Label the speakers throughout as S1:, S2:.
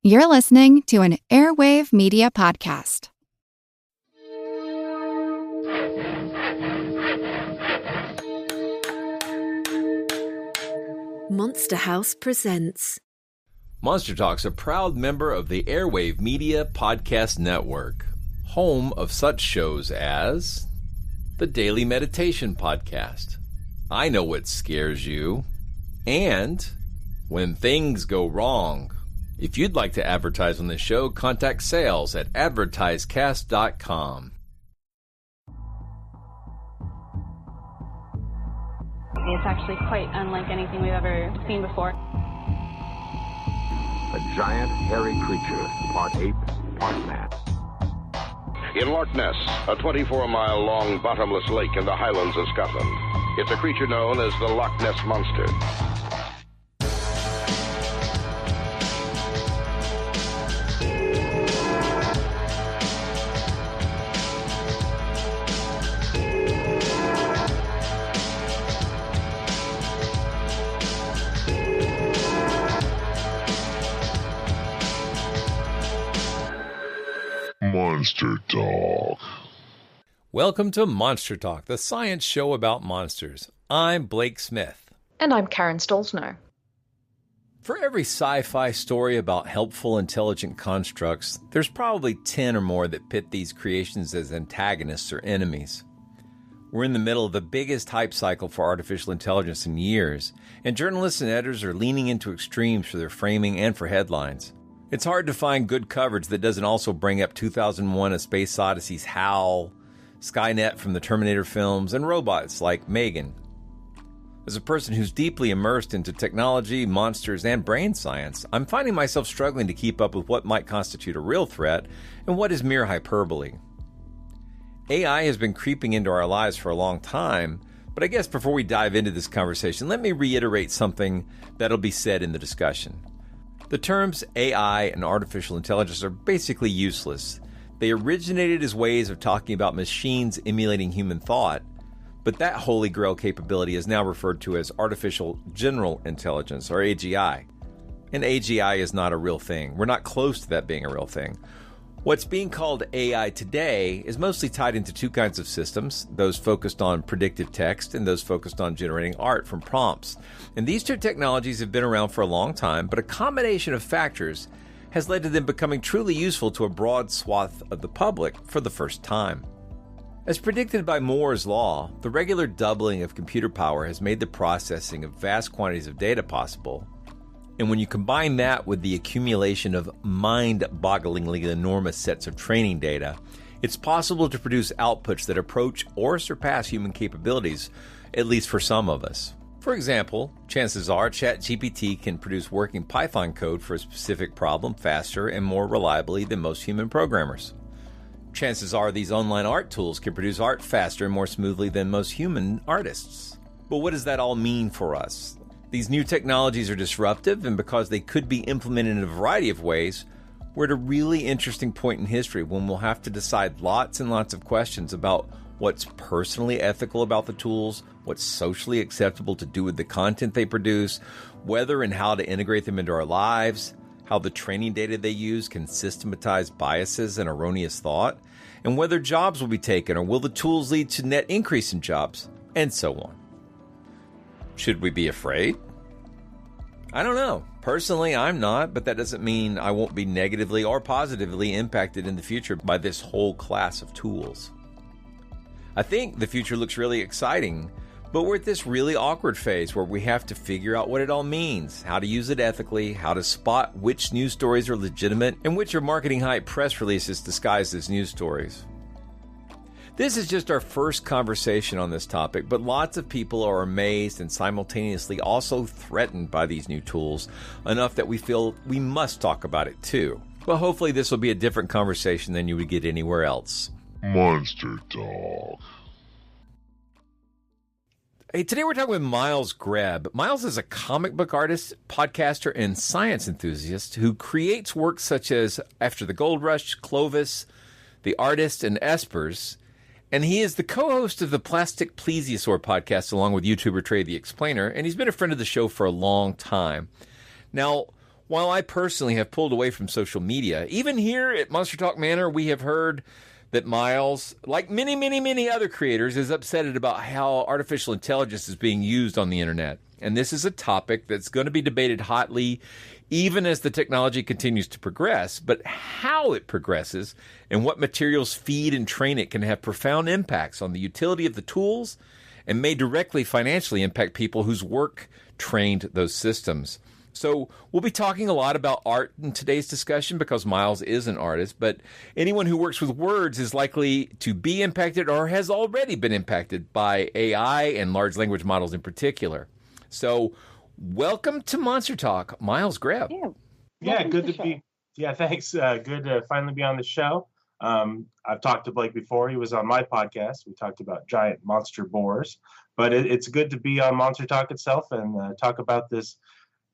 S1: You're listening to an Airwave Media Podcast.
S2: Monster House presents.
S3: Monster Talk's a proud member of the Airwave Media Podcast Network, home of such shows as the Daily Meditation Podcast, I Know What Scares You, and When Things Go Wrong. If you'd like to advertise on this show, contact sales at advertisecast.com.
S4: It's actually quite unlike anything we've ever seen before.
S5: A giant, hairy creature, part ape, part man.
S6: In Loch Ness, a 24-mile-long bottomless lake in the Highlands of Scotland. It's a creature known as the Loch Ness Monster.
S7: Monster Talk.
S3: Welcome to Monster Talk, the science show about monsters. I'm Blake Smith.
S8: And I'm Karen Stolzno.
S3: For every sci-fi story about helpful, intelligent constructs, there's probably 10 or more that pit these creations as antagonists or enemies. We're in the middle of the biggest hype cycle for artificial intelligence in years, and journalists and editors are leaning into extremes for their framing and for headlines. It's hard to find good coverage that doesn't also bring up 2001: A Space Odyssey's HAL, Skynet from the Terminator films, and robots like Megan. As a person who's deeply immersed into technology, monsters, and brain science, I'm finding myself struggling to keep up with what might constitute a real threat and what is mere hyperbole. AI has been creeping into our lives for a long time, but I guess before we dive into this conversation, let me reiterate something that'll be said in the discussion. The terms AI and artificial intelligence are basically useless. They originated as ways of talking about machines emulating human thought, but that holy grail capability is now referred to as artificial general intelligence, or AGI. And AGI is not a real thing. We're not close to that being a real thing. What's being called AI today is mostly tied into two kinds of systems, those focused on predictive text and those focused on generating art from prompts. And these two technologies have been around for a long time, but a combination of factors has led to them becoming truly useful to a broad swath of the public for the first time. As predicted by Moore's law, the regular doubling of computer power has made the processing of vast quantities of data possible. And when you combine that with the accumulation of mind-bogglingly enormous sets of training data, it's possible to produce outputs that approach or surpass human capabilities, at least for some of us. For example, chances are ChatGPT can produce working Python code for a specific problem faster and more reliably than most human programmers. Chances are these online art tools can produce art faster and more smoothly than most human artists. But what does that all mean for us? These new technologies are disruptive, and because they could be implemented in a variety of ways, we're at a really interesting point in history when we'll have to decide lots and lots of questions about what's personally ethical about the tools, what's socially acceptable to do with the content they produce, whether and how to integrate them into our lives, how the training data they use can systematize biases and erroneous thought, and whether jobs will be taken or will the tools lead to net increase in jobs, and so on. Should we be afraid? I don't know. Personally, I'm not, but that doesn't mean I won't be negatively or positively impacted in the future by this whole class of tools. I think the future looks really exciting, but we're at this really awkward phase where we have to figure out what it all means, how to use it ethically, how to spot which news stories are legitimate and which are marketing hype press releases disguised as news stories. This is just our first conversation on this topic, but lots of people are amazed and simultaneously also threatened by these new tools enough that we feel we must talk about it too. But hopefully this will be a different conversation than you would get anywhere else.
S7: Monster Talk.
S3: Hey, today we're talking with Miles Greb. Miles is a comic book artist, podcaster, and science enthusiast who creates works such as After the Gold Rush, Clovis, The Artist, and Espers. And he is the co-host of the Plastic Plesiosaur podcast along with YouTuber Trey the Explainer, and he's been a friend of the show for a long time. Now, While I personally have pulled away from social media, even here at Monster Talk Manor, we have heard that Miles, like many, many, many other creators, is upset about how artificial intelligence is being used on the internet. And this is a topic that's going to be debated hotly even as the technology continues to progress. But how it progresses and what materials feed and train it can have profound impacts on the utility of the tools and may directly financially impact people whose work trained those systems. So we'll be talking a lot about art in today's discussion because Miles is an artist, but anyone who works with words is likely to be impacted or has already been impacted by AI and large language models in particular. So welcome to Monster Talk, Miles Greb.
S8: Yeah, good to be. Yeah, thanks. Good to finally be on the show. I've talked to Blake before. He was on my podcast. We talked about giant monster boars, but it's good to be on Monster Talk itself and talk about this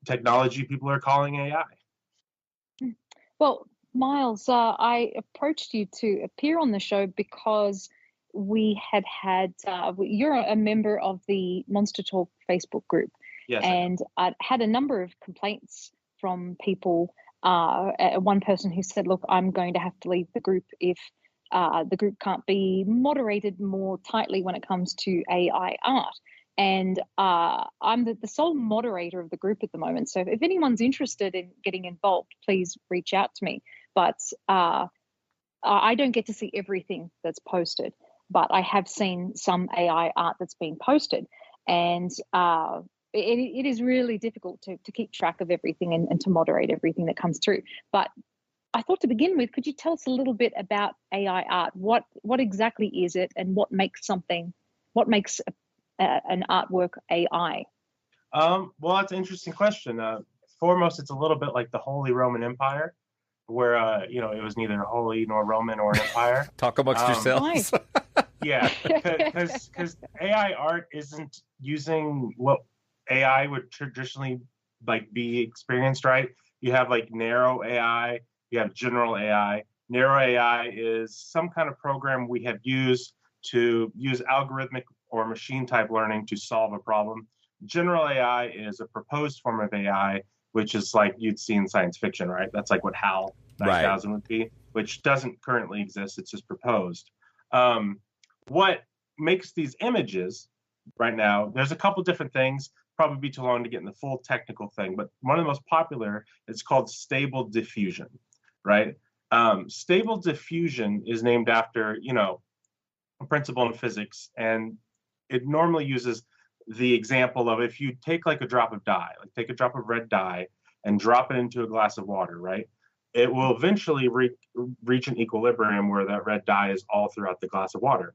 S8: technology people are calling AI.
S9: Well, Miles, I approached you to appear on the show because we had you're a member of the Monster Talk Facebook group.
S8: Yes.
S9: And I had a number of complaints from people. One person who said, look, I'm going to have to leave the group if the group can't be moderated more tightly when it comes to AI art. And I'm the sole moderator of the group at the moment. So if anyone's interested in getting involved, please reach out to me. But I don't get to see everything that's posted, but I have seen some AI art that's been posted. And it is really difficult to keep track of everything and to moderate everything that comes through. But I thought to begin with, could you tell us a little bit about AI art? What exactly is it, and what makes an artwork AI?
S8: Well, that's an interesting question. Foremost, it's a little bit like the Holy Roman Empire, where it was neither holy nor Roman or an empire.
S3: Talk amongst yourselves.
S8: Yeah, because AI art isn't using what AI would traditionally be experienced, right? You have narrow AI, you have general AI. Narrow AI is some kind of program we have used to use algorithmic or machine type learning to solve a problem. General AI is a proposed form of AI, which is like you'd see in science fiction, right? That's like what HAL 9000 would be, which doesn't currently exist. It's just proposed. What makes these images right now, there's a couple different things, probably be too long to get in the full technical thing, but one of the most popular is called stable diffusion, right? Stable diffusion is named after, a principle in physics, and it normally uses the example of if you take a drop of dye, take a drop of red dye and drop it into a glass of water, right? It will eventually reach an equilibrium where that red dye is all throughout the glass of water.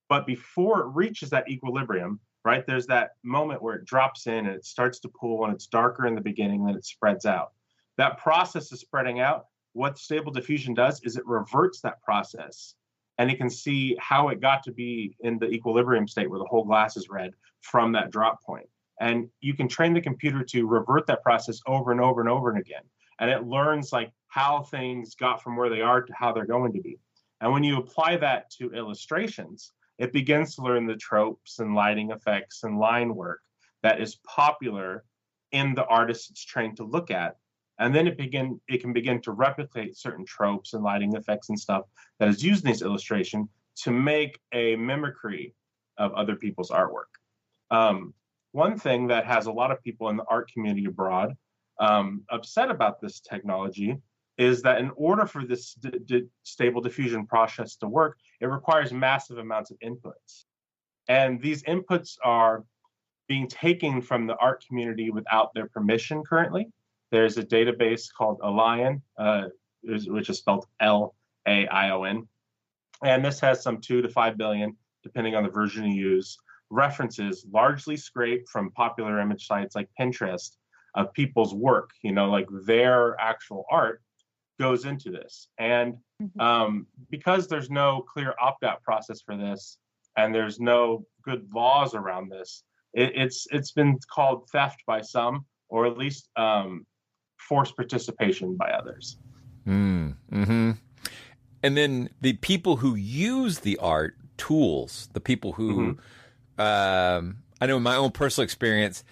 S8: But before it reaches that equilibrium, right, there's that moment where it drops in and it starts to pool, and it's darker in the beginning, then it spreads out. That process is spreading out. What stable diffusion does is it reverts that process, and you can see how it got to be in the equilibrium state where the whole glass is red from that drop point. And you can train the computer to revert that process over and over and over again. And it learns how things got from where they are to how they're going to be. And when you apply that to illustrations, it begins to learn the tropes and lighting effects and line work that is popular in the artist it's trained to look at. And then it can begin to replicate certain tropes and lighting effects and stuff that is used in this illustration to make a mimicry of other people's artwork. One thing that has a lot of people in the art community abroad upset about this technology is that in order for this stable diffusion process to work, it requires massive amounts of inputs. And these inputs are being taken from the art community without their permission currently. There's a database called Allion, which is spelled L-A-I-O-N. And this has some 2 to 5 billion, depending on the version you use, references largely scraped from popular image sites like Pinterest of people's work, their actual art goes into this. And because there's no clear opt-out process for this, and there's no good laws around this, it's been called theft by some, or at least forced participation by others.
S3: Mm-hmm. And then the people who use the art tools, the people who, I know in my own personal experience,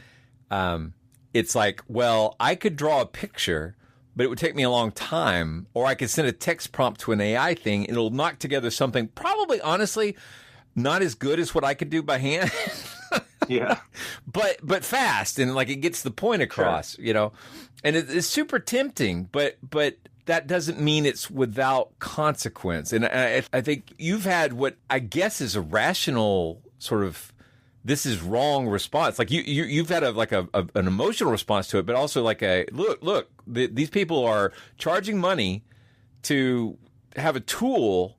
S3: it's like, well, I could draw a picture, but it would take me a long time, or I could send a text prompt to an AI thing. It'll knock together something probably, honestly, not as good as what I could do by hand.
S8: Yeah.
S3: But fast, and like it gets the point across,
S8: Sure.
S3: you know, and it's super tempting, but that doesn't mean it's without consequence. And I think you've had what I guess is a rational sort of this is wrong response. Like you've had an emotional response to it, but also like a look, these people are charging money to have a tool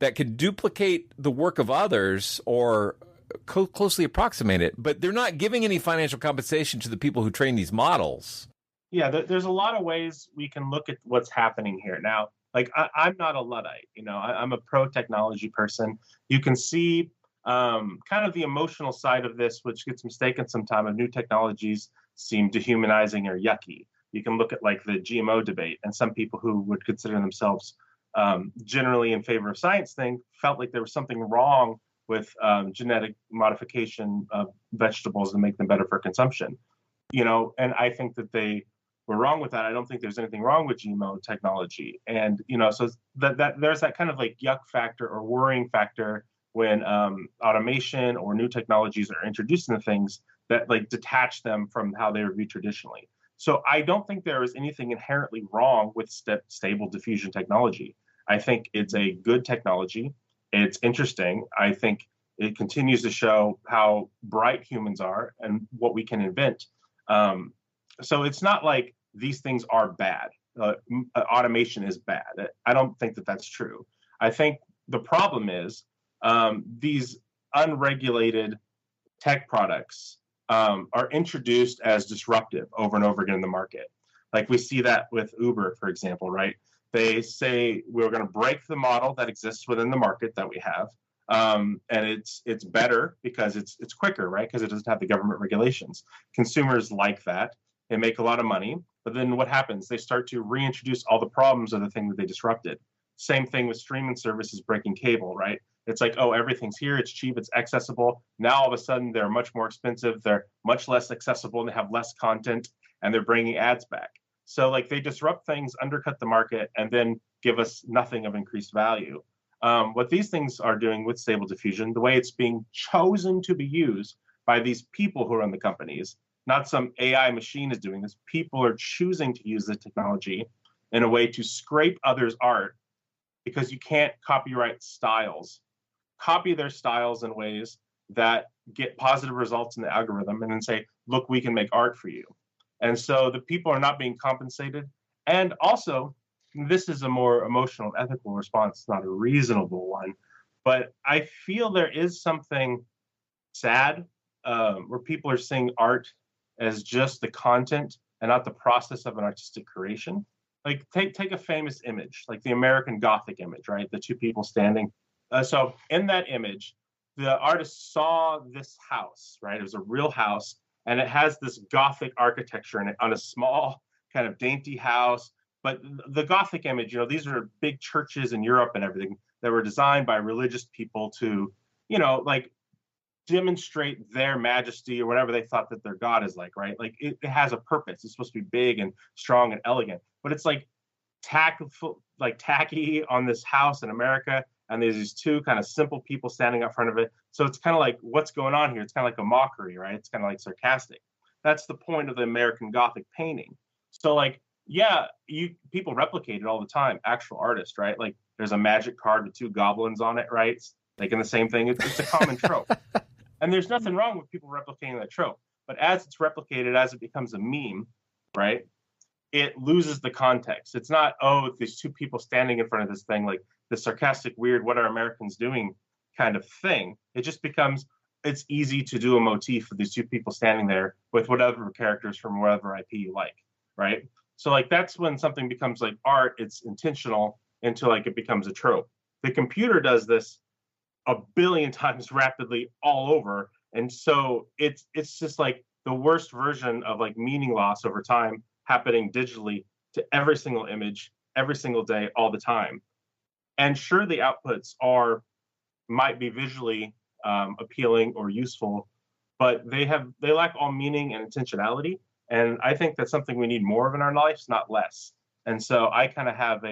S3: that could duplicate the work of others or closely approximate it, but they're not giving any financial compensation to the people who train these models.
S8: Yeah, there's a lot of ways we can look at what's happening here. Now, like I'm not a Luddite, you know, I'm a pro-technology person. You can see kind of the emotional side of this, which gets mistaken sometimes of new technologies seem dehumanizing or yucky. You can look at like the GMO debate, and some people who would consider themselves generally in favor of science thing felt like there was something wrong with genetic modification of vegetables to make them better for consumption. You know, and I think that they were wrong with that. I don't think there's anything wrong with GMO technology. And, you know, so that there's that kind of like yuck factor or worrying factor when automation or new technologies are introduced into things that like detach them from how they were viewed traditionally. So I don't think there is anything inherently wrong with stable diffusion technology. I think it's a good technology. It's interesting. I think it continues to show how bright humans are and what we can invent. So it's not like these things are bad. Automation is bad. I don't think that that's true. I think the problem is these unregulated tech products are introduced as disruptive over and over again in the market. Like we see that with Uber, for example, right? They say we're going to break the model that exists within the market that we have. And it's better because it's quicker, right? Because it doesn't have the government regulations. Consumers like that. They make a lot of money, but then what happens? They start to reintroduce all the problems of the thing that they disrupted. Same thing with streaming services breaking cable, right? It's like, oh, everything's here, it's cheap, it's accessible. Now all of a sudden they're much more expensive, they're much less accessible, and they have less content, and they're bringing ads back. So like they disrupt things, undercut the market, and then give us nothing of increased value. What these things are doing with Stable Diffusion, the way it's being chosen to be used by these people who run the companies, not some AI machine is doing this. People are choosing to use the technology in a way to scrape others' art because you can't copyright styles. Copy their styles in ways that get positive results in the algorithm and then say, look, we can make art for you. And so the people are not being compensated. And also, this is a more emotional, ethical response, not a reasonable one. But I feel there is something sad where people are seeing art as just the content and not the process of an artistic creation. Like take a famous image, like the American Gothic image, right? The two people standing. So in that image, the artist saw this house, right? It was a real house, and it has this Gothic architecture in it on a small kind of dainty house. But the Gothic image, you know, these are big churches in Europe and everything that were designed by religious people to, you know, like demonstrate their majesty or whatever they thought that their God is like, right? Like it has a purpose. It's supposed to be big and strong and elegant, but it's like tacky on this house in America. And there's these two kind of simple people standing up front of it. So it's kind of like, what's going on here? It's kind of like a mockery, right? It's kind of like sarcastic. That's the point of the American Gothic painting. So like, yeah, people replicate it all the time. Actual artists, right? Like there's a magic card with two goblins on it, right? Making the same thing. It's a common trope. And there's nothing wrong with people replicating that trope. But as it's replicated, as it becomes a meme, right, it loses the context. It's not, oh, there's two people standing in front of this thing, like the sarcastic, weird, what are Americans doing kind of thing. It just becomes, it's easy to do a motif of these two people standing there with whatever characters from whatever IP you like, right? So like that's when something becomes like art, it's intentional until like it becomes a trope. The computer does this a billion times rapidly all over. And so it's just like the worst version of like meaning loss over time happening digitally to every single image, every single day, all the time. And sure, the outputs might be visually appealing or useful, but they lack all meaning and intentionality. And I think that's something we need more of in our lives, not less. And so I kind of have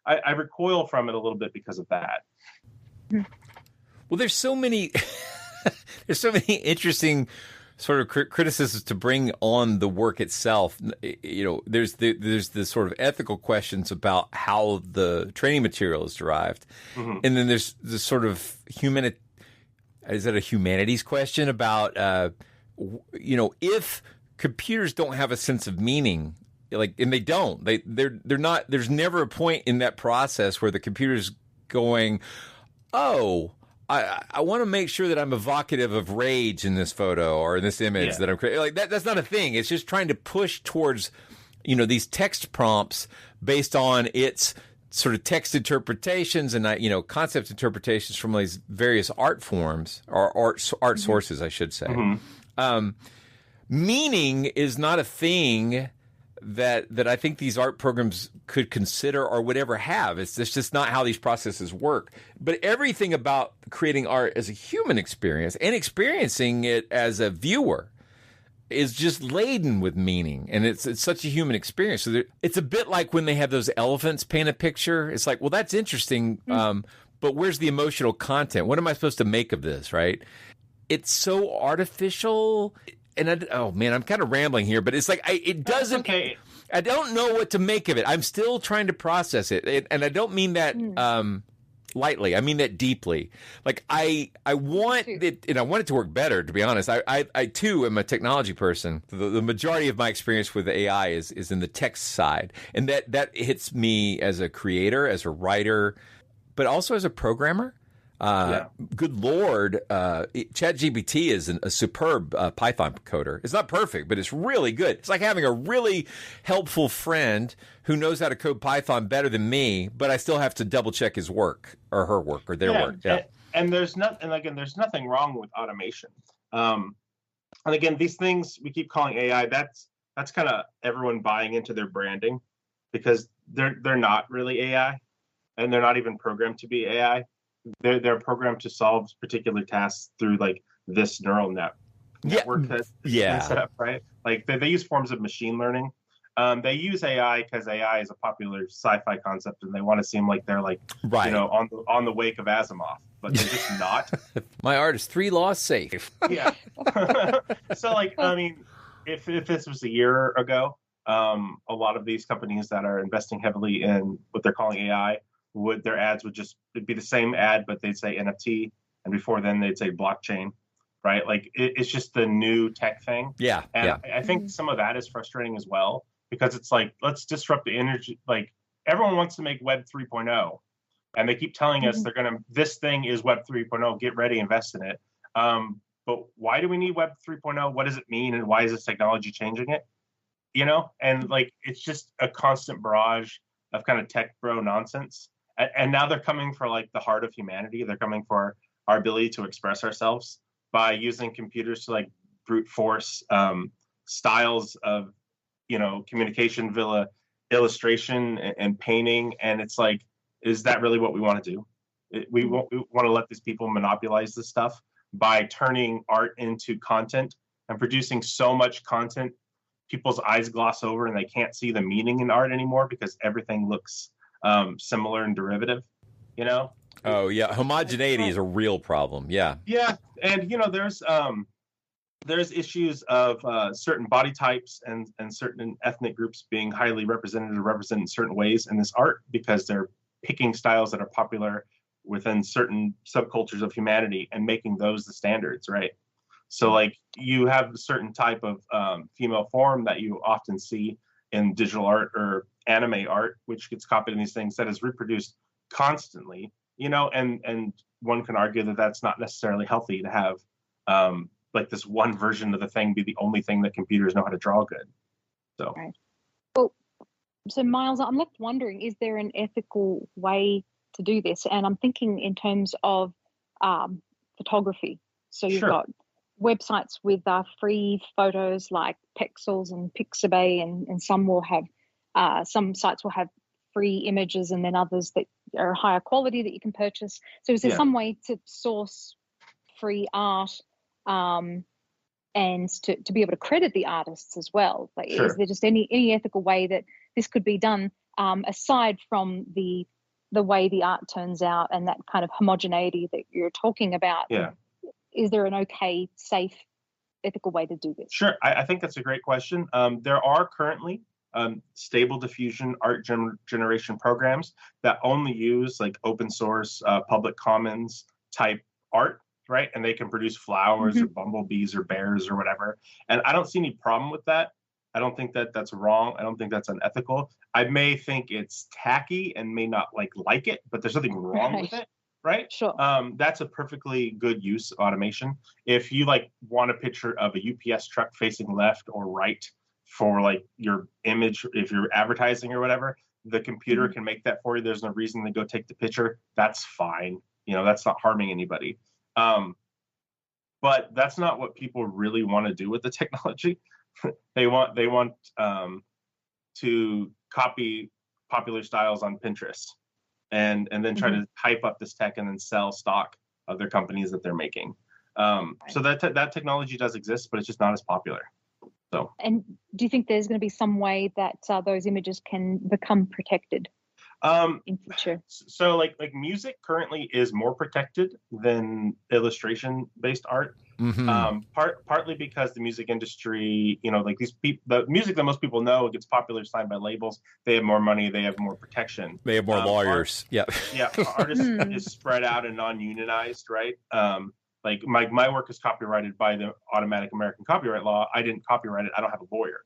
S8: I recoil from it a little bit because of that.
S3: Well, there's so many interesting sort of criticisms to bring on the work itself. There's the sort of ethical questions about how the training material is derived, and then there's the sort of is that a humanities question about if computers don't have a sense of meaning, and they don't, they're not. There's never a point in that process where the computer's going, oh, I want to make sure that I'm evocative of rage in this photo or in this image that I'm creating. Like that's not a thing. It's just trying to push towards, these text prompts based on its sort of text interpretations and, concept interpretations from these various art forms or art sources, I should say. Meaning is not a thing that I think these art programs could consider or would ever have. It's just not how these processes work. But everything about creating art as a human experience and experiencing it as a viewer is just laden with meaning. And it's such a human experience. So it's a bit like when they have those elephants paint a picture. It's like, well, that's interesting, but where's the emotional content? What am I supposed to make of this, right? It's so artificial. And I'm kind of rambling here, but it's like it doesn't.
S8: Okay.
S3: I don't know what to make of it. I'm still trying to process it, and I don't mean that lightly. I mean that deeply. Like I want it, and I want it to work better. To be honest, I too am a technology person. The majority of my experience with AI is in the text side, and that hits me as a creator, as a writer, but also as a programmer. Good Lord, ChatGPT is a superb Python coder. It's not perfect, but it's really good. It's like having a really helpful friend who knows how to code Python better than me, but I still have to double check his work or her work or their work. Yeah,
S8: and there's nothing wrong with automation. And again, these things we keep calling AI. That's kind of everyone buying into their branding because they're not really AI, and they're not even programmed to be AI. They're programmed to solve particular tasks through like this neural network that's set up, right? Like they use forms of machine learning. They use AI because AI is a popular sci-fi concept, and they want to seem like they're like on the wake of Asimov, but they're just not.
S3: My art is 3 laws safe.
S8: Yeah. So like, I mean, if this was a year ago, a lot of these companies that are investing heavily in what they're calling AI, their ads would just be the same ad, but they'd say NFT, and before then they'd say blockchain, right? Like it's just the new tech thing.
S3: Yeah.
S8: And I think some of that is frustrating as well, because it's like, let's disrupt the energy. Like everyone wants to make Web 3.0, and they keep telling us this thing is Web 3.0, get ready, invest in it. But why do we need Web 3.0? What does it mean? And why is this technology changing it? And like, it's just a constant barrage of kind of tech bro nonsense. And now they're coming for like the heart of humanity. They're coming for our ability to express ourselves by using computers to like brute force styles of, communication via illustration and painting. And it's like, is that really what we want to do? We want to let these people monopolize this stuff by turning art into content and producing so much content, people's eyes gloss over and they can't see the meaning in art anymore because everything looks similar and derivative,
S3: Oh yeah, homogeneity is a real problem. Yeah.
S8: And there's issues of certain body types and certain ethnic groups being highly represented or represented in certain ways in this art because they're picking styles that are popular within certain subcultures of humanity and making those the standards, right? So like you have a certain type of female form that you often see in digital art or anime art, which gets copied in these things, that is reproduced constantly, and one can argue that that's not necessarily healthy to have like this one version of the thing be the only thing that computers know how to draw good. So,
S9: right. Well, so Miles, I'm left wondering, is there an ethical way to do this? And I'm thinking in terms of photography. So you've got websites with free photos like Pexels and Pixabay, and some will have some sites will have free images, and then others that are higher quality that you can purchase. So is there some way to source free art and to be able to credit the artists as well. Like,
S8: Sure.
S9: is there just any ethical way that this could be done, aside from the way the art turns out and that kind of homogeneity that you're talking about?
S8: Yeah.
S9: Is there an okay, safe, ethical way to do this?
S8: Sure. I think that's a great question. There are currently stable diffusion art generation programs that only use like open source, public commons type art, right? And they can produce flowers or bumblebees or bears or whatever. And I don't see any problem with that. I don't think that that's wrong. I don't think that's unethical. I may think it's tacky and may not like it, but there's nothing wrong with it, right?
S9: Sure.
S8: That's a perfectly good use of automation. If you want a picture of a UPS truck facing left or right for your image, if you're advertising or whatever, the computer can make that for you. There's no reason to go take the picture. That's fine. That's not harming anybody. But that's not what people really want to do with the technology. They want to copy popular styles on Pinterest and then try to hype up this tech and then sell stock of their companies that they're making. So that technology does exist, but it's just not as popular. So.
S9: And do you think there's going to be some way that those images can become protected in future?
S8: So like music currently is more protected than illustration-based art. Partly because the music industry, the music that most people know gets popular signed by labels. They have more money. They have more protection.
S3: They have more lawyers.
S8: Artists is spread out and non-unionized, right? Like my work is copyrighted by the automatic American copyright law. I didn't copyright it. I don't have a lawyer,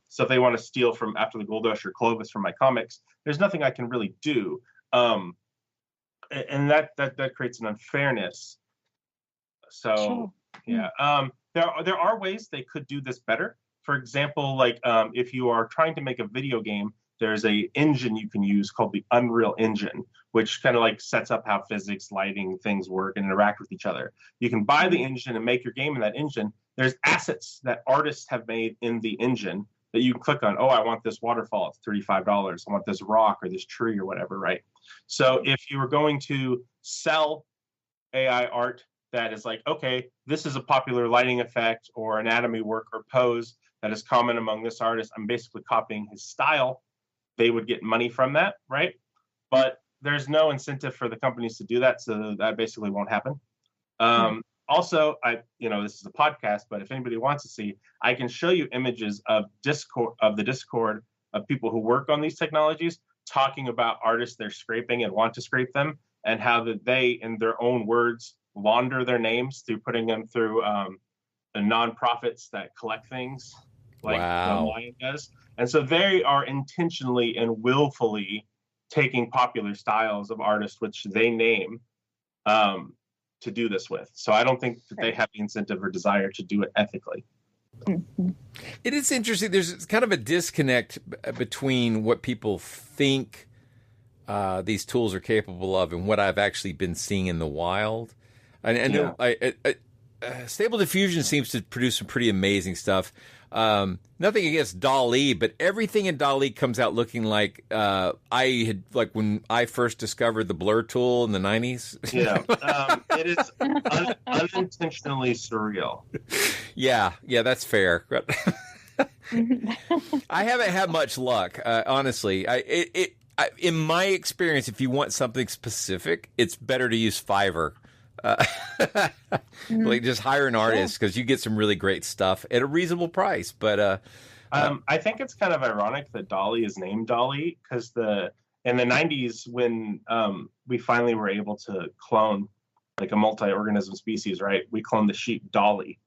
S8: So if they want to steal from After the Gold Rush or Clovis from my comics, there's nothing I can really do. And that creates an unfairness. So there are ways they could do this better. For example, if you are trying to make a video game, there's a engine you can use called the Unreal Engine, which kind of sets up how physics, lighting, things work and interact with each other. You can buy the engine and make your game in that engine. There's assets that artists have made in the engine that you can click on. Oh, I want this waterfall. It's $35. I want this rock or this tree or whatever, right? So if you were going to sell AI art that is okay, this is a popular lighting effect or anatomy work or pose that is common among this artist, I'm basically copying his style, they would get money from that, right? But there's no incentive for the companies to do that, so that basically won't happen. Also, this is a podcast, but if anybody wants to see, I can show you images of the Discord of people who work on these technologies talking about artists they're scraping and want to scrape them, and how that they, in their own words, launder their names through putting them through the nonprofits that collect things like the Lion does. And so they are intentionally and willfully taking popular styles of artists, which they name, to do this with. So I don't think that they have the incentive or desire to do it ethically.
S3: It is interesting. There's kind of a disconnect between what people think these tools are capable of and what I've actually been seeing in the wild. Stable Diffusion seems to produce some pretty amazing stuff. Nothing against Dall-E, but everything in Dall-E comes out looking like I had when I first discovered the blur tool in the 90s.
S8: It is unintentionally surreal.
S3: Yeah, that's fair. I haven't had much luck, honestly. In my experience, if you want something specific, it's better to use Fiverr. Just hire an artist because you get some really great stuff at a reasonable price. But
S8: I think it's kind of ironic that Dall-E is named Dall-E because in the 90s when we finally were able to clone a multi-organism species, right? We cloned the sheep Dall-E,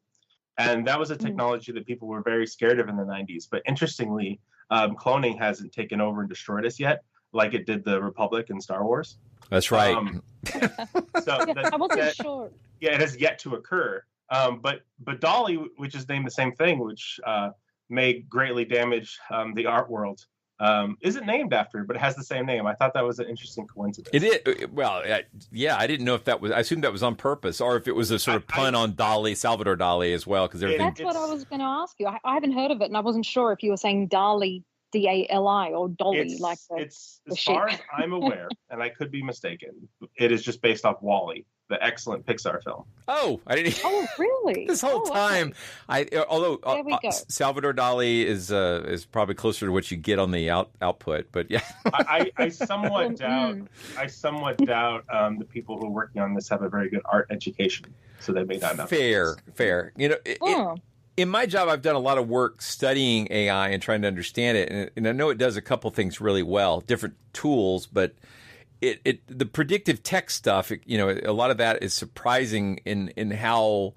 S8: and that was a technology that people were very scared of in the 90s. But interestingly, cloning hasn't taken over and destroyed us yet, like it did the Republic in Star Wars.
S3: That's right.
S9: I wasn't sure.
S8: Yeah, it has yet to occur. But Dall-E, which is named the same thing, which may greatly damage the art world, isn't named after it, but it has the same name. I thought that was an interesting coincidence.
S3: It is. Well, I didn't know if that was. I assumed that was on purpose, or if it was a sort of pun on Dall-E, Salvador Dall-E as well. Because
S9: that's what I was going to ask you. I haven't heard of it, and I wasn't sure if you were saying Dall-E, D-A-L-I, or Dall-E,
S8: it's as far as I'm aware, and I could be mistaken, it is just based off Wall-E. the excellent Pixar film.
S3: Oh, I didn't.
S9: Oh, really?
S3: This whole time, although
S9: There we go.
S3: Salvador Dali is probably closer to what you get on the output, but yeah.
S8: I somewhat doubt. I somewhat doubt the people who are working on this have a very good art education, so they may not know.
S3: Fair. In my job, I've done a lot of work studying AI and trying to understand it, and I know it does a couple things really well, different tools, but the predictive text stuff, a lot of that is surprising in how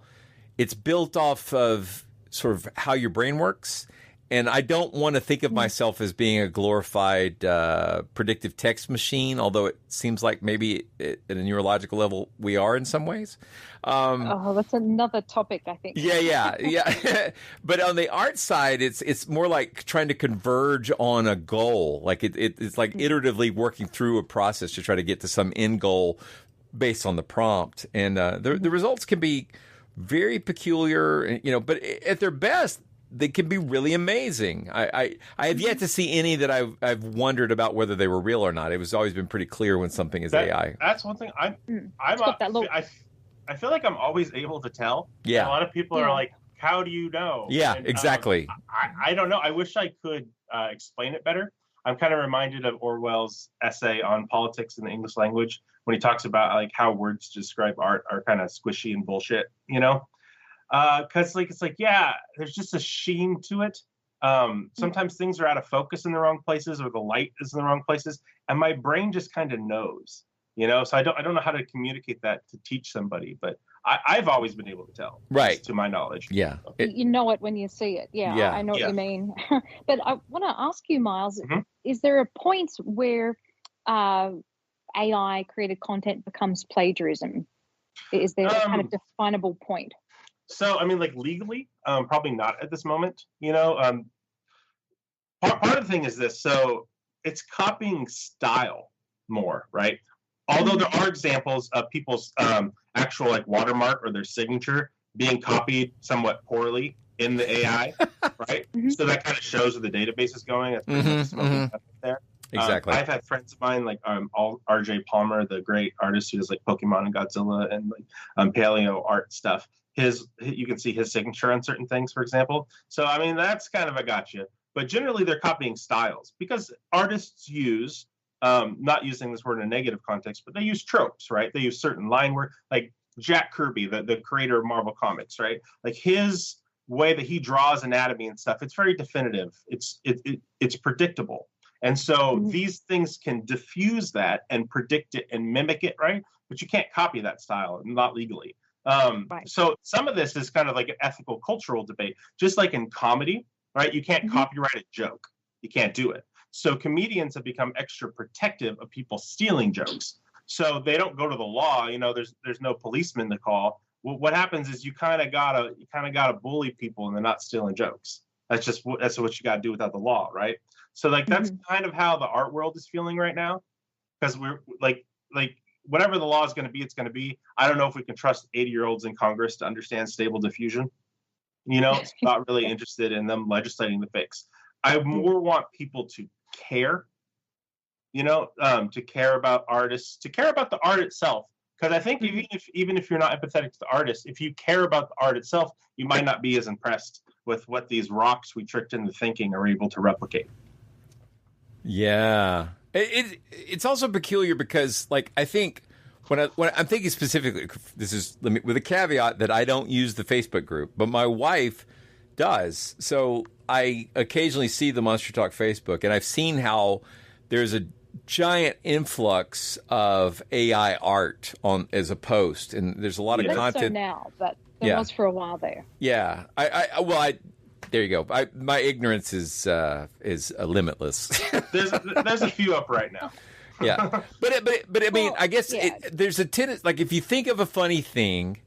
S3: it's built off of sort of how your brain works. And I don't want to think of myself as being a glorified predictive text machine, although it seems like maybe at a neurological level we are in some ways.
S9: That's another topic, I think.
S3: Yeah. But on the art side, it's more like trying to converge on a goal. Like it's like iteratively working through a process to try to get to some end goal based on the prompt. And the results can be very peculiar, but at their best, they can be really amazing. I have yet to see any that I've wondered about whether they were real or not. It was always been pretty clear when something is AI.
S8: That's one thing. I feel like I'm always able to tell.
S3: Yeah.
S8: And a lot of people are like, "How do you know?"
S3: Yeah,
S8: and,
S3: exactly.
S8: I don't know. I wish I could explain it better. I'm kind of reminded of Orwell's essay on politics in the English language when he talks about like how words to describe art are kind of squishy and bullshit. Because it's like, yeah, there's just a sheen to it. Sometimes things are out of focus in the wrong places, or the light is in the wrong places, and my brain just kind of knows, So I don't know how to communicate that to teach somebody, but I've always been able to tell,
S3: right?
S8: To my knowledge,
S3: yeah.
S9: You know it when you see it. Yeah. I know what you mean. But I want to ask you, Miles, is there a point where AI created content becomes plagiarism? Is there a kind of definable point?
S8: So, I mean, like legally, probably not at this moment. Part of the thing is this. So it's copying style more, right? Although there are examples of people's actual like watermark or their signature being copied somewhat poorly in the AI, right? So that kind of shows where the database is going. That's pretty much smoking there.
S3: Exactly.
S8: I've had friends of mine like RJ Palmer, the great artist who does like Pokemon and Godzilla and like paleo art stuff. You can see his signature on certain things, for example. So, I mean, that's kind of a gotcha. But generally, they're copying styles because artists use, not using this word in a negative context, but they use tropes, right? They use certain line work, like Jack Kirby, the creator of Marvel Comics, right? Like his way that he draws anatomy and stuff, it's very definitive. It's predictable. And so these things can diffuse that and predict it and mimic it, right? But you can't copy that style, not legally. So some of this is kind of like an ethical cultural debate, just like in comedy, right? You can't copyright a joke. You can't do it. So comedians have become extra protective of people stealing jokes. So they don't go to the law. There's no policeman to call. Well, what happens is you kind of gotta bully people and they're not stealing jokes. That's what you got to do without the law, right? So like that's kind of how the art world is feeling right now, because we're like whatever the law is going to be, it's going to be. I don't know if we can trust 80-year-olds in Congress to understand stable diffusion. It's not really interested in them legislating the fix. I more want people to care, to care about artists, to care about the art itself. Because I think even if you're not empathetic to the artist, if you care about the art itself, you might not be as impressed with what these rocks we tricked into thinking are able to replicate.
S3: Yeah. It's also peculiar because, like, I think when I'm thinking specifically, this is with a caveat that I don't use the Facebook group, but my wife does. So I occasionally see the Monster Talk Facebook, and I've seen how there's a giant influx of AI art as a post, and there's a lot of content
S9: so now, but there was for a while there.
S3: Yeah. There you go. My ignorance is limitless.
S8: There's a few up right now.
S3: Yeah, but I mean, I guess there's a tendency. Like, if you think of a funny thing,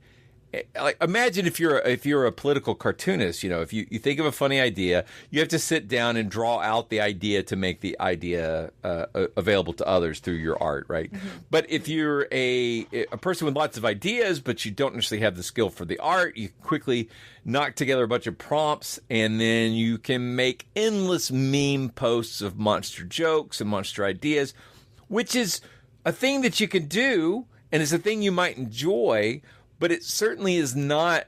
S3: like, imagine if you're a political cartoonist. If you think of a funny idea, you have to sit down and draw out the idea to make the idea available to others through your art, right? But if you're a person with lots of ideas, but you don't necessarily have the skill for the art, you quickly knock together a bunch of prompts, and then you can make endless meme posts of monster jokes and monster ideas, which is a thing that you can do. and it's a thing you might enjoy, but it certainly is not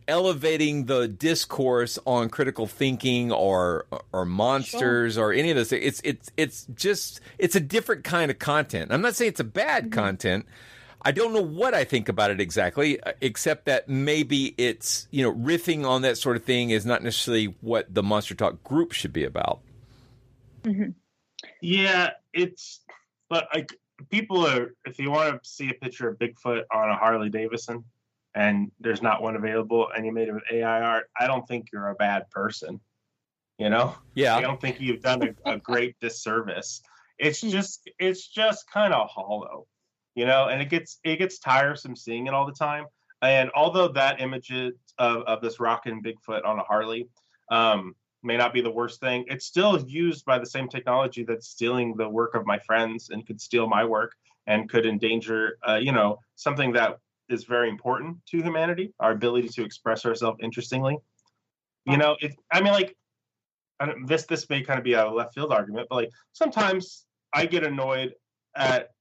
S3: elevating the discourse on critical thinking or monsters or any of those things. It's a different kind of content. I'm not saying it's a bad content. I don't know what I think about it exactly, except that maybe it's, riffing on that sort of thing is not necessarily what the Monster Talk group should be about.
S9: Mm-hmm.
S8: Yeah, but like people are, if you want to see a picture of Bigfoot on a Harley Davidson and there's not one available and you made it with AI art, I don't think you're a bad person. Yeah. I don't think you've done a great disservice. It's just kind of hollow, and it gets tiresome seeing it all the time. And although that image of this rockin' Bigfoot on a Harley may not be the worst thing, it's still used by the same technology that's stealing the work of my friends and could steal my work and could endanger, something that is very important to humanity, our ability to express ourselves interestingly. This may kind of be a left field argument, but like sometimes I get annoyed at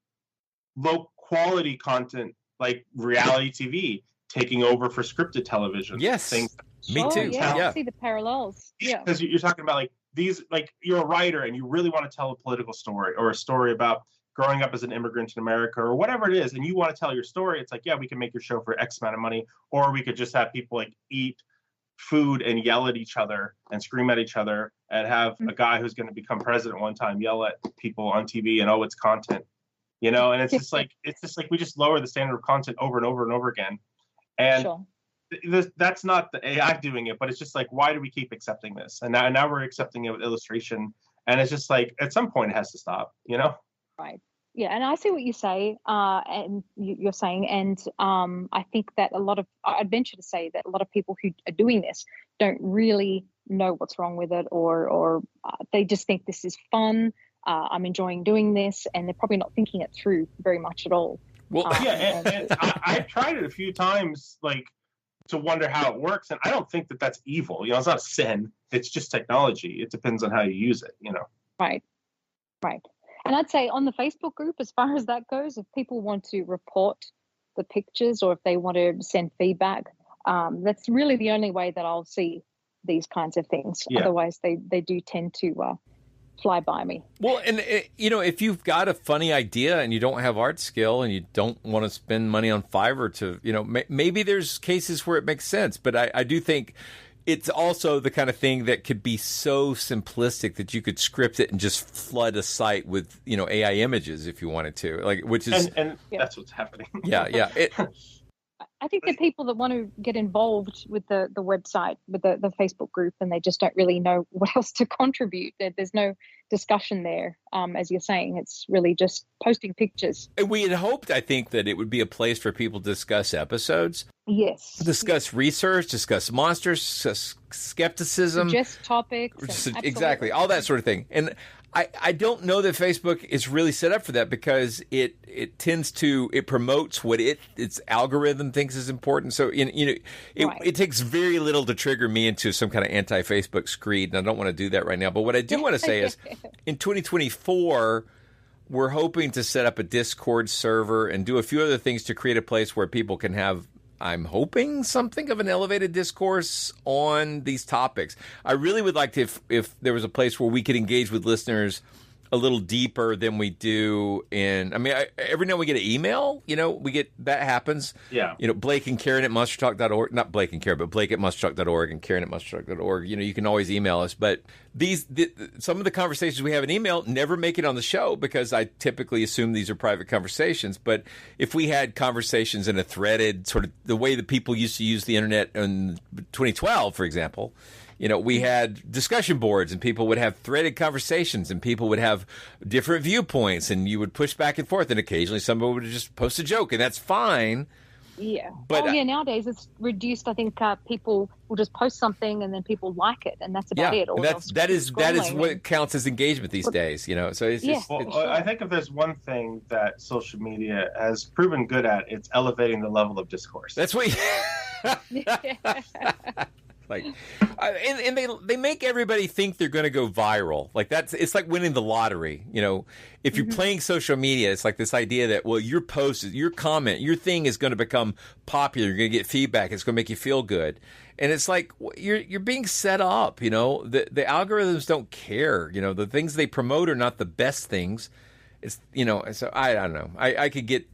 S8: low quality content like reality TV taking over for scripted television.
S3: Yes,
S8: things.
S3: Me too.
S9: Yeah, I see the parallels. Yeah,
S8: because you're talking about like these, like you're a writer and you really want to tell a political story or a story about growing up as an immigrant in America or whatever it is, and you want to tell your story. It's like, yeah, we can make your show for X amount of money, or we could just have people like eat food and yell at each other and scream at each other and have a guy who's going to become president one time yell at people on TV and it's content, and it's just like we just lower the standard of content over and over and over again. And that's not the AI doing it, but it's just like, why do we keep accepting this? And now we're accepting it with illustration, and it's just like at some point it has to stop,
S9: Right. Yeah, and I see what you say, and you're saying, and I think that I'd venture to say that a lot of people who are doing this don't really know what's wrong with it, or they just think this is fun. I'm enjoying doing this, and they're probably not thinking it through very much at all.
S3: Well,
S8: and I've tried it a few times, like to wonder how it works, and I don't think that that's evil. It's not sin. It's just technology. It depends on how you use it.
S9: Right. And I'd say on the Facebook group, as far as that goes, if people want to report the pictures or if they want to send feedback, that's really the only way that I'll see these kinds of things. Yeah. Otherwise, they do tend to fly by me.
S3: Well, and if you've got a funny idea and you don't have art skill and you don't want to spend money on Fiverr to, maybe there's cases where it makes sense. But I do think it's also the kind of thing that could be so simplistic that you could script it and just flood a site with, AI images if you wanted to, which is
S8: and that's what's happening.
S3: Yeah.
S9: I think the people that want to get involved with the website, with the Facebook group, and they just don't really know what else to contribute. There's no discussion there. As you're saying, it's really just posting pictures.
S3: And we had hoped, I think, that it would be a place for people to discuss episodes.
S9: Yes.
S3: Discuss research, discuss monsters, discuss skepticism.
S9: Suggest topics.
S3: Exactly. All that sort of thing. And I don't know that Facebook is really set up for that because it tends to promotes what its algorithm thinks is important. So it takes very little to trigger me into some kind of anti-Facebook screed, and I don't want to do that right now. But what I do want to say is, in 2024, we're hoping to set up a Discord server and do a few other things to create a place where people can have, I'm hoping, something of an elevated discourse on these topics. I really would like to, if there was a place where we could engage with listeners a little deeper than we do every now we get an email, that happens.
S8: Yeah.
S3: Blake and Karen at monstertalk.org, not Blake and Karen, but Blake at monstertalk.org and Karen at monstertalk.org. You can always email us, but some of the conversations we have in email never make it on the show because I typically assume these are private conversations. But if we had conversations in a threaded sort of the way that people used to use the internet in 2012, for example, we had discussion boards and people would have threaded conversations and people would have different viewpoints and you would push back and forth and occasionally somebody would just post a joke and that's fine.
S9: Yeah. But nowadays it's reduced. I think people will just post something and then people like it and that's about it. Or
S3: that is what counts as engagement these days, So it's just.
S8: Well, I think if there's one thing that social media has proven good at, it's elevating the level of discourse.
S3: That's what. Like, and they make everybody think they're going to go viral. Like it's like winning the lottery. You know, if you're playing social media, it's like this idea that, well, your post, your comment, your thing is going to become popular. You're going to get feedback. It's going to make you feel good. And it's like you're being set up. You know, the algorithms don't care. You know, the things they promote are not the best things. It's, you know, so I don't know. I could get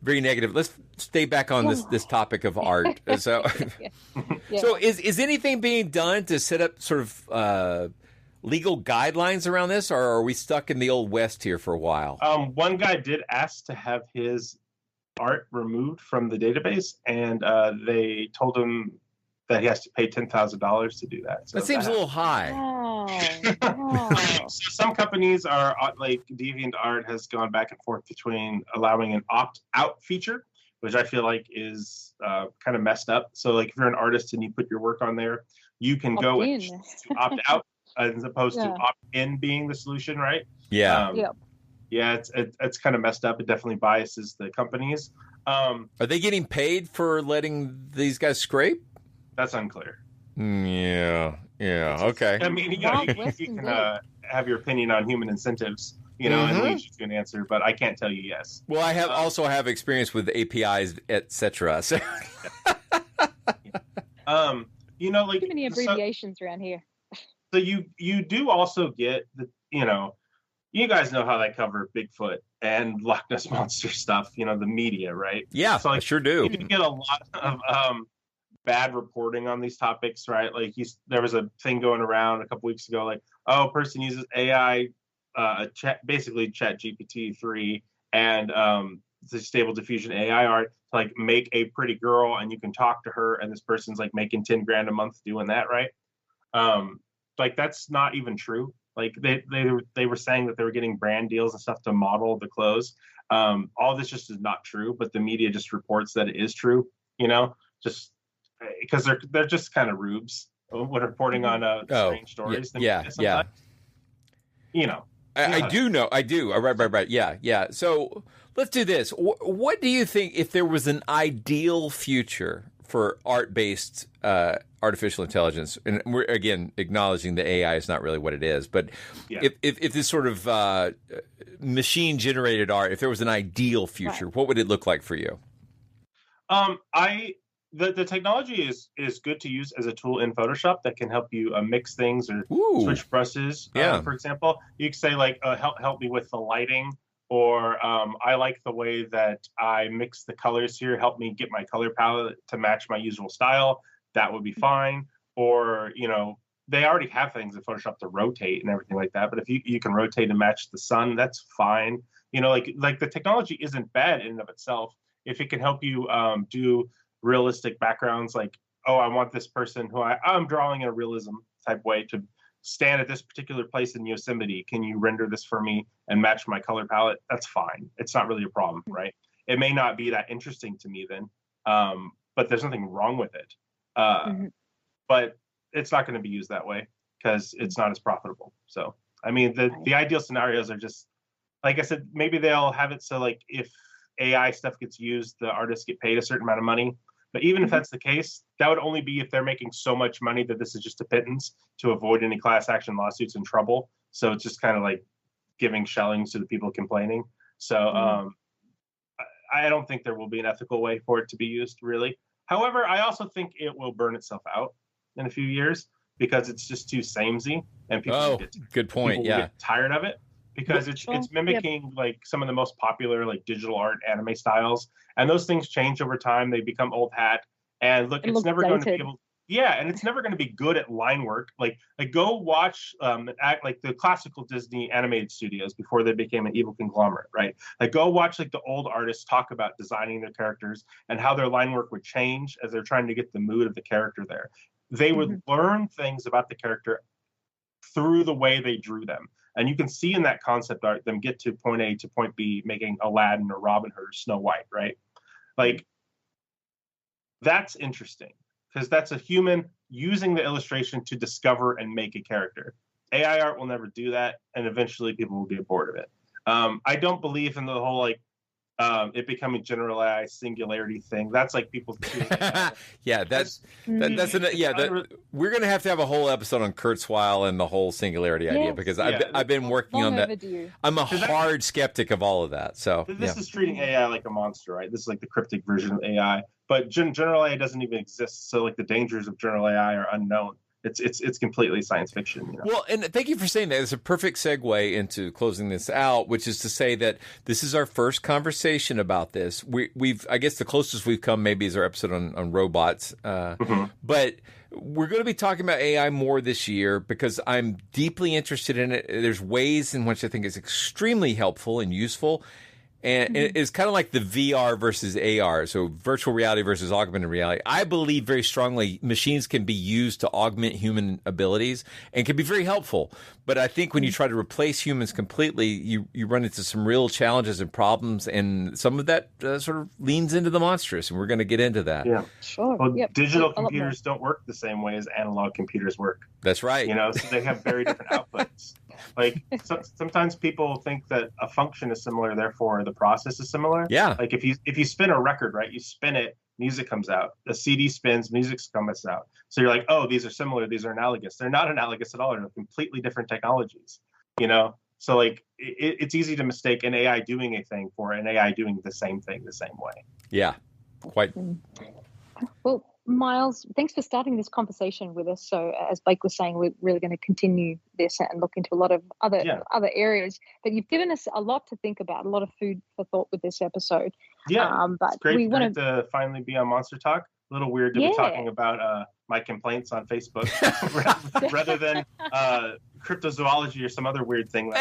S3: very negative. Let's stay back on this topic of art. So, so is anything being done to set up sort of legal guidelines around this, or are we stuck in the old West here for a while?
S8: One guy did ask to have his art removed from the database, and they told him that he has to pay $10,000 to do that. So
S3: that seems a little high.
S8: So some companies are like DeviantArt has gone back and forth between allowing an opt-out feature, which I feel like is kind of messed up. So like if you're an artist and you put your work on there, you can go and to opt out as opposed to opt in being the solution, right?
S3: Yeah.
S8: Yeah, it's kind of messed up. It definitely biases the companies.
S3: Are they getting paid for letting these guys scrape?
S8: That's unclear.
S3: Yeah. Okay.
S8: I mean, you can have your opinion on human incentives, you know, and Luigi's going to answer, but I can't tell you yes.
S3: Well, I have also have experience with APIs, etc. So.
S8: You know, like
S9: too many abbreviations around here.
S8: So you do also get the, you know, you guys know how they cover Bigfoot and Loch Ness Monster stuff, you know, the media, right?
S3: Yeah,
S8: so, like,
S3: I sure do.
S8: You get a lot of bad reporting on these topics, right? Like there was a thing going around a couple weeks ago, like, oh, a person uses AI, basically Chat GPT-3 and the Stable Diffusion AI art to like make a pretty girl, and you can talk to her, and this person's like making 10 grand a month doing that, right? Like that's not even true. Like they were saying that they were getting brand deals and stuff to model the clothes. All this just is not true, but the media just reports that it is true, you know, just because they're just kind of rubes when reporting on strange stories.
S3: Yeah.
S8: You know.
S3: I do know. I do. Right. Yeah. So let's do this. What do you think if there was an ideal future for art-based artificial intelligence? And we're, again, acknowledging the AI is not really what it is. But if this sort of machine-generated art, if there was an ideal future, what would it look like for you?
S8: The technology is good to use as a tool in Photoshop that can help you mix things or switch brushes. For example, you could say like, help me with the lighting, or I like the way that I mix the colors here. Help me get my color palette to match my usual style. That would be fine. Or, you know, they already have things in Photoshop to rotate and everything like that. But if you can rotate and match the sun, that's fine. You know, like the technology isn't bad in and of itself. If it can help you do realistic backgrounds, like, oh, I want this person who I'm drawing in a realism type way to stand at this particular place in Yosemite. Can you render this for me and match my color palette? That's fine. It's not really a problem, right? It may not be that interesting to me then, but there's nothing wrong with it. But it's not going to be used that way because it's not as profitable. So, I mean, the ideal scenarios are just, like I said, maybe they'll have it so like if AI stuff gets used, the artists get paid a certain amount of money. But even if that's the case, that would only be if they're making so much money that this is just a pittance to avoid any class action lawsuits and trouble. So it's just kind of like giving shellings to the people complaining. So I don't think there will be an ethical way for it to be used, really. However, I also think it will burn itself out in a few years because it's just too samey, and people
S3: good point.
S8: Get tired of it. Because it's mimicking like some of the most popular like digital art anime styles, and those things change over time. They become old hat, and look, it's never going to be able. Yeah, and it's never going to be good at line work. Like go watch like the classical Disney animated studios before they became an evil conglomerate, right? Like go watch like the old artists talk about designing their characters and how their line work would change as they're trying to get the mood of the character there. They would learn things about the character through the way they drew them. And you can see in that concept art them get to point A to point B, making Aladdin or Robin Hood or Snow White, right? Like, that's interesting because that's a human using the illustration to discover and make a character. AI art will never do that, and eventually people will get bored of it. I don't believe in the whole, like, it becoming general AI singularity thing. That's like people.
S3: Yeah, we're going to have a whole episode on Kurzweil and the whole singularity idea, because I've been working on that.
S9: Overdue.
S3: I'm a hard skeptic of all of that. So
S8: this is treating AI like a monster, right? This is like the cryptic version of AI, but general AI doesn't even exist. So like the dangers of general AI are unknown. It's completely science fiction. You know?
S3: Well, and thank you for saying that. It's a perfect segue into closing this out, which is to say that this is our first conversation about this. I guess the closest we've come maybe is our episode on robots. But we're going to be talking about AI more this year because I'm deeply interested in it. There's ways in which I think it's extremely helpful and useful. And it's kind of like the VR versus AR, so virtual reality versus augmented reality. I believe very strongly machines can be used to augment human abilities and can be very helpful. But I think when you try to replace humans completely, you run into some real challenges and problems, and some of that sort of leans into the monstrous, and we're going to get into that.
S8: Yeah,
S9: sure.
S8: Well, digital computers don't work the same way as analog computers work.
S3: That's right.
S8: You know, so they have very different outputs. Like sometimes people think that a function is similar, therefore the process is similar.
S3: Yeah.
S8: Like if you spin a record, right? You spin it, music comes out. The CD spins, music comes out. So you're like, oh, these are similar. These are analogous. They're not analogous at all. They're completely different technologies. You know. So like it's easy to mistake an AI doing a thing for an AI doing the same thing the same way.
S3: Yeah. Quite.
S9: Well, Miles, thanks for starting this conversation with us. So, as Blake was saying, we're really going to continue this and look into a lot of other areas. But you've given us a lot to think about, a lot of food for thought with this episode.
S8: Yeah,
S9: but
S8: it's great to finally be on Monster Talk. A little weird to be talking about my complaints on Facebook rather than cryptozoology or some other weird thing.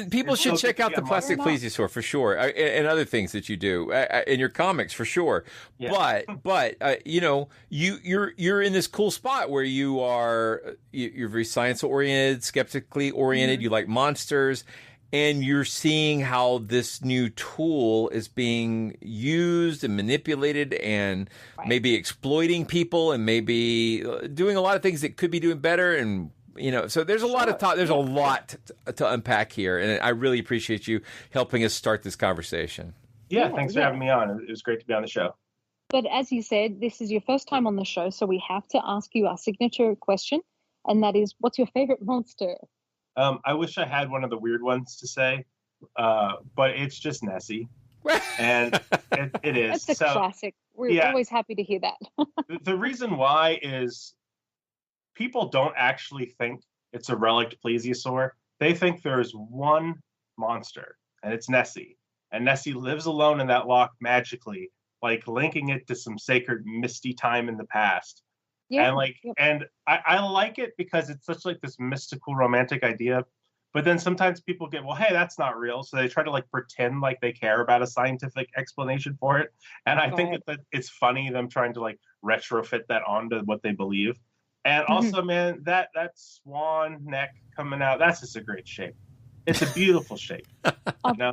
S3: People should check out the Plastic Plesiosaur for sure, and other things that you do in your comics for sure. Yeah. But you know, you're in this cool spot where you're very science oriented, skeptically oriented. You like monsters. And you're seeing how this new tool is being used and manipulated and maybe exploiting people and maybe doing a lot of things that could be doing better. And, you know, so there's a lot of there's a lot to unpack here. And I really appreciate you helping us start this conversation.
S8: Yeah, thanks for having me on. It was great to be on the show.
S9: But as you said, this is your first time on the show, so we have to ask you our signature question, and that is, what's your favorite monster?
S8: I wish I had one of the weird ones to say, but it's just Nessie. And it is.
S9: That's a classic. We're always happy to hear that.
S8: The reason why is people don't actually think it's a relict plesiosaur. They think there's one monster, and it's Nessie. And Nessie lives alone in that lock magically, like linking it to some sacred misty time in the past. Yeah, and I like it because it's such like this mystical romantic idea, but then sometimes people get, well, hey, that's not real, so they try to like pretend like they care about a scientific explanation for it, and I think that it's funny them trying to like retrofit that onto what they believe. And also, man, that swan neck coming out, that's just a great shape. It's a beautiful shape.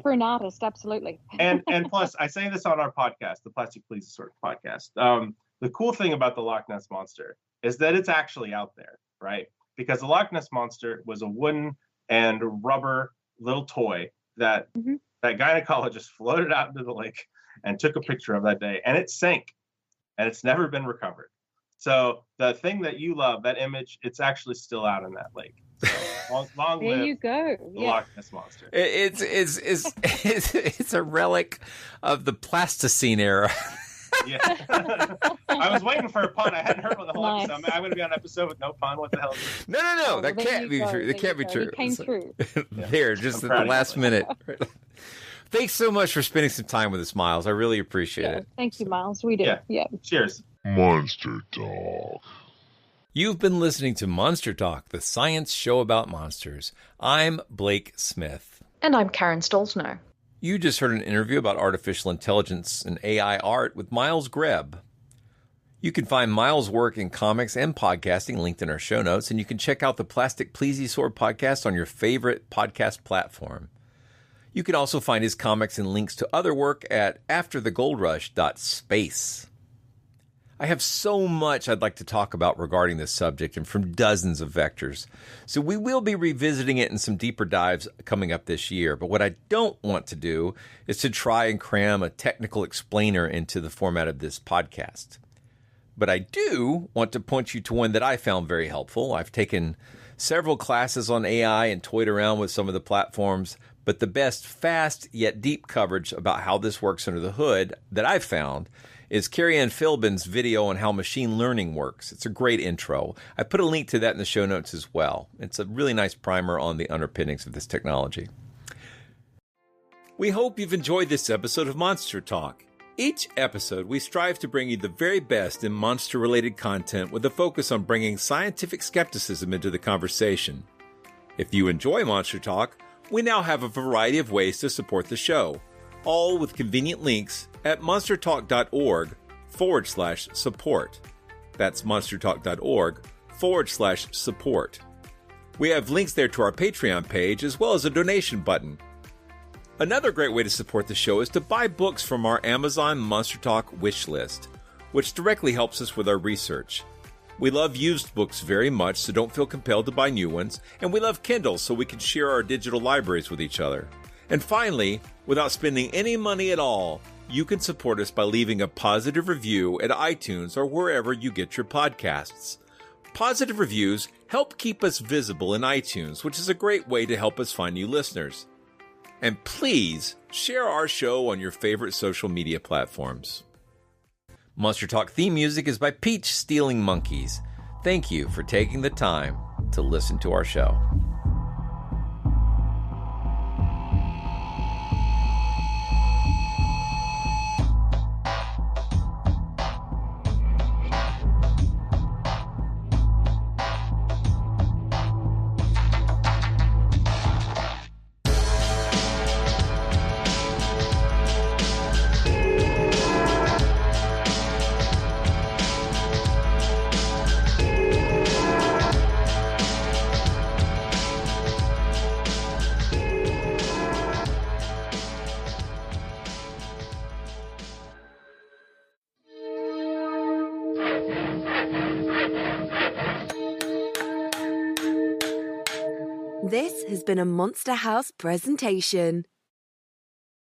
S9: For an artist, absolutely.
S8: and plus, I say this on our podcast, the Plastic Plesiosaur podcast. The cool thing about the Loch Ness Monster is that it's actually out there, right? Because the Loch Ness Monster was a wooden and rubber little toy that that gynecologist floated out into the lake and took a picture of that day, and it sank, and it's never been recovered. So the thing that you love, that image, it's actually still out in that lake. So long
S9: there
S8: live
S9: you go.
S8: The Loch Ness Monster.
S3: It's a relic of the Plasticine era.
S8: Yeah. I was waiting for a pun. I hadn't heard one the whole episode. I'm going to be on an episode with no pun. What the hell is this?
S3: No. That can't be true. That can't be true.
S9: It came through.
S3: There, just at the last minute. Thanks so much for spending some time with us, Miles. I really appreciate it.
S9: Thank you, Miles. We do. Yeah.
S8: Cheers.
S7: Monster Talk.
S3: You've been listening to Monster Talk, the science show about monsters. I'm Blake Smith.
S10: And I'm Karen Stolzno.
S3: You just heard an interview about artificial intelligence and AI art with Miles Greb. You can find Miles' work in comics and podcasting linked in our show notes, and you can check out the Plastic Plesiosaur podcast on your favorite podcast platform. You can also find his comics and links to other work at afterthegoldrush.space. I have so much I'd like to talk about regarding this subject and from dozens of vectors. So we will be revisiting it in some deeper dives coming up this year. But what I don't want to do is to try and cram a technical explainer into the format of this podcast. But I do want to point you to one that I found very helpful. I've taken several classes on AI and toyed around with some of the platforms, but the best fast yet deep coverage about how this works under the hood that I've found is Carrie Ann Philbin's video on how machine learning works. It's a great intro. I put a link to that in the show notes as well. It's a really nice primer on the underpinnings of this technology. We hope you've enjoyed this episode of Monster Talk. Each episode, we strive to bring you the very best in monster-related content with a focus on bringing scientific skepticism into the conversation. If you enjoy Monster Talk, we now have a variety of ways to support the show, all with convenient links at monstertalk.org/support. That's monstertalk.org/support. We have links there to our Patreon page as well as a donation button. Another great way to support the show is to buy books from our Amazon Monster Talk wish list, which directly helps us with our research. We love used books very much, so don't feel compelled to buy new ones, and we love Kindle so we can share our digital libraries with each other. And finally, without spending any money at all, you can support us by leaving a positive review at iTunes or wherever you get your podcasts. Positive reviews help keep us visible in iTunes, which is a great way to help us find new listeners. And please share our show on your favorite social media platforms. Monster Talk theme music is by Peach Stealing Monkeys. Thank you for taking the time to listen to our show.
S2: This has been a Monster House presentation.